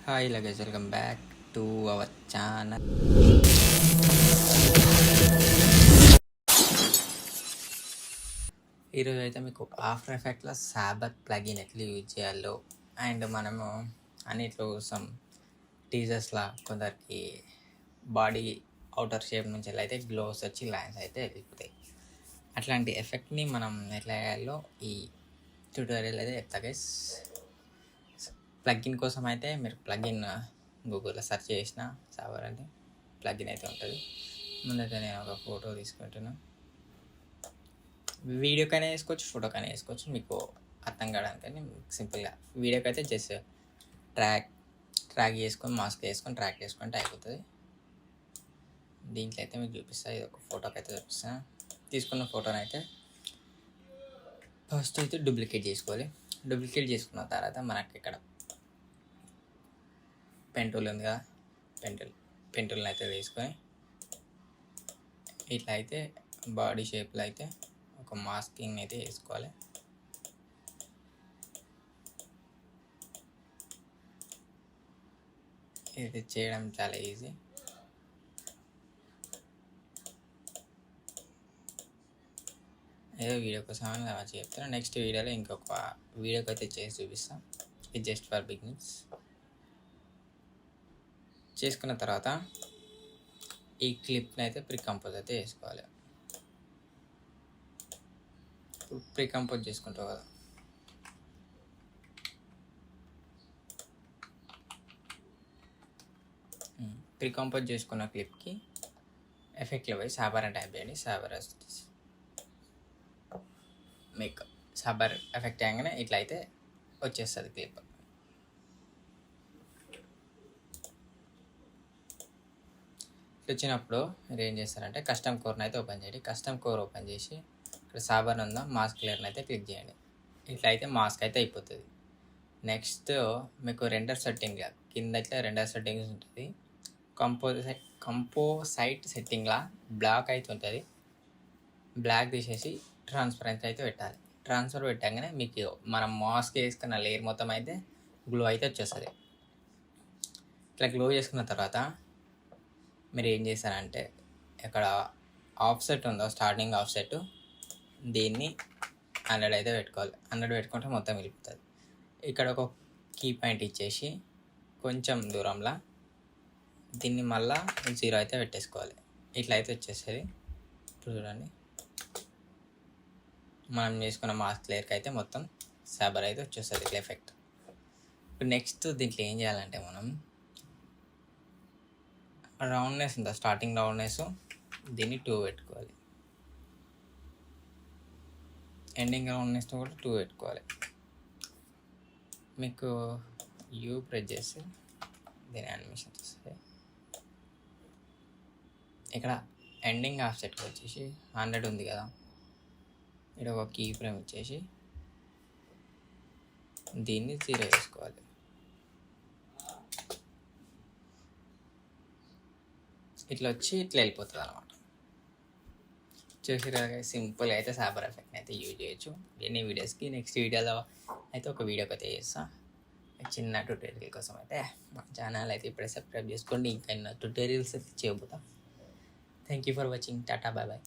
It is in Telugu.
Hi luggage welcome back to our channel. ఈరోజు అయితే మీకు ఆఫ్టర్ ఎఫెక్ట్లో సాబత్ ప్లగిన్ ఎట్లా యూజ్ చేయాలో అండ్ మనము అన్నిట్లో కోసం టీజర్స్లా కొందరికి బాడీ అవుటర్ షేప్ నుంచి ఎలా అయితే గ్లోస్ వచ్చి లైన్స్ అయితే వెళ్ళిపోతాయి. అట్లాంటి ఎఫెక్ట్ని మనం ఎట్లా చేయాలో ఈ ట్యూటోరియల్ అయితే చెప్తా గైస్. ప్లగిన్ కోసం అయితే మీరు ప్లగిన్ గూగుల్లో సెర్చ్ చేసిన సావర్ అంటే ప్లగిన్ అయితే ఉంటుంది. ముందైతే నేను ఒక ఫోటో తీసుకుంటున్నాను. వీడియోకైనా వేసుకోవచ్చు, ఫోటోకైనా వేసుకోవచ్చు, మీకు అర్థం కావడానికని సింపుల్గా. వీడియోకి అయితే జస్ట్ ట్రాక్ చేసుకొని మాస్క్ వేసుకొని ట్రాక్ చేసుకుంటే అయిపోతుంది. దీంట్లో అయితే మీకు చూపిస్తాను, ఇది ఒక ఫోటోకి అయితే చూపిస్తాను. తీసుకున్న ఫోటోని అయితే ఫస్ట్ అయితే డూప్లికేట్ చేసుకోవాలి. డూప్లికేట్ చేసుకున్న తర్వాత మనకి ఇక్కడ పెంటూల్ ఉంది కదా, పెంటూల్ని అయితే తీసుకొని ఇట్లా అయితే బాడీ షేప్లో అయితే ఒక మాస్కింగ్ అయితే వేసుకోవాలి. ఇది చేయడం చాలా ఈజీ. ఏదో వీడియో కోసం అలా చెప్తాను. నెక్స్ట్ వీడియోలో ఇంకొక వీడియోకి అయితే చేసి చూపిస్తాను. ఇది జస్ట్ ఫర్ బిగినర్స్. చేసుకున్న తర్వాత ఈ క్లిప్ని అయితే ప్రీకంపోజ్ అయితే వేసుకోవాలి. ప్రీకంపోజ్ చేసుకుంటావు కదా, ప్రీకంపోజ్ చేసుకున్న క్లిప్కి ఎఫెక్ట్లో పోయి సాబర్ అని టైప్ చేయండి. సాబర్ మీకు సాబర్ ఎఫెక్ట్ అయ్యాగానే ఇట్లా అయితే వచ్చేస్తుంది క్లిప్. వచ్చినప్పుడు మీరు ఏం చేస్తారంటే కస్టమ్ కోర్ని అయితే ఓపెన్ చేయండి. కస్టమ్ కోర్ ఓపెన్ చేసి ఇక్కడ సాబర్ ఉందా మాస్క్ లేయర్ని అయితే క్లిక్ చేయండి. ఇట్లా అయితే మాస్క్ అయితే అయిపోతుంది. నెక్స్ట్ మీకు రెండర్ సెట్టింగ్ కింద అయితే రెండర్ సెట్టింగ్స్ ఉంటుంది. కంపోసైట్ సెట్టింగ్లా బ్లాక్ అయితే ఉంటుంది. బ్లాక్ తీసేసి ట్రాన్స్పరెన్సీ అయితే పెట్టాలి. ట్రాన్స్ఫర్ పెట్టగానే మీకు మనం మాస్క్ వేసుకున్న లేయర్ మొత్తం అయితే గ్లో అయితే వచ్చేస్తుంది. ఇట్లా గ్లో చేసుకున్న తర్వాత మీరు ఏం చేస్తారంటే ఇక్కడ ఆఫ్సెట్ ఉందో స్టార్టింగ్ ఆఫ్సెట్, దీన్ని 100 అయితే పెట్టుకోవాలి. 100 పెట్టుకుంటే మొత్తం వెళ్ళిపోతుంది. ఇక్కడ ఒక కీ పాయింట్ ఇచ్చేసి కొంచెం దూరంలో దీన్ని మళ్ళా 0 అయితే పెట్టేసుకోవాలి. ఇట్లా అయితే వచ్చేస్తుంది. ఇప్పుడు చూడండి, మనం చేసుకున్న మాస్క్ లేయర్కి అయితే మొత్తం సాబర్ అయితే వచ్చేస్తుంది ఇట్లా ఎఫెక్ట్. ఇప్పుడు నెక్స్ట్ దీంట్లో ఏం చేయాలంటే మనం రౌండ్నెస్ ఉందా, స్టార్టింగ్ రౌండ్నెస్, దీన్ని 2 పెట్టుకోవాలి. ఎండింగ్ రౌండ్నెస్ కూడా 2 పెట్టుకోవాలి. మీకు యూ ప్రెస్ చేస్తే దీని యానిమేషన్ వస్తుంది. ఇక్కడ ఎండింగ్ ఆఫ్సెట్కి వచ్చేసి 100 ఉంది కదా, ఇక్కడ ఒక కీ ఫ్రేమ్ ఇచ్చేసి దీన్ని 0 వేసుకోవాలి. ఇట్లా వచ్చి ఇట్లా వెళ్ళిపోతుంది అనమాట. చూసిరా, సింపుల్గా అయితే సాబర్ ఎఫెక్ట్ని అయితే యూజ్ చేయొచ్చు ఎన్ని వీడియోస్కి. నెక్స్ట్ వీడియోలో అయితే ఒక వీడియోకి అయితే చేస్తాను, చిన్న ట్యూటోరియల్ కోసం. అయితే మా ఛానల్ అయితే ఇప్పుడే సబ్స్క్రైబ్ చేసుకోండి. ఇంకా ట్యూటోరియల్స్ అయితే చేయబోతాం. Thank you for watching. Tata, bye bye.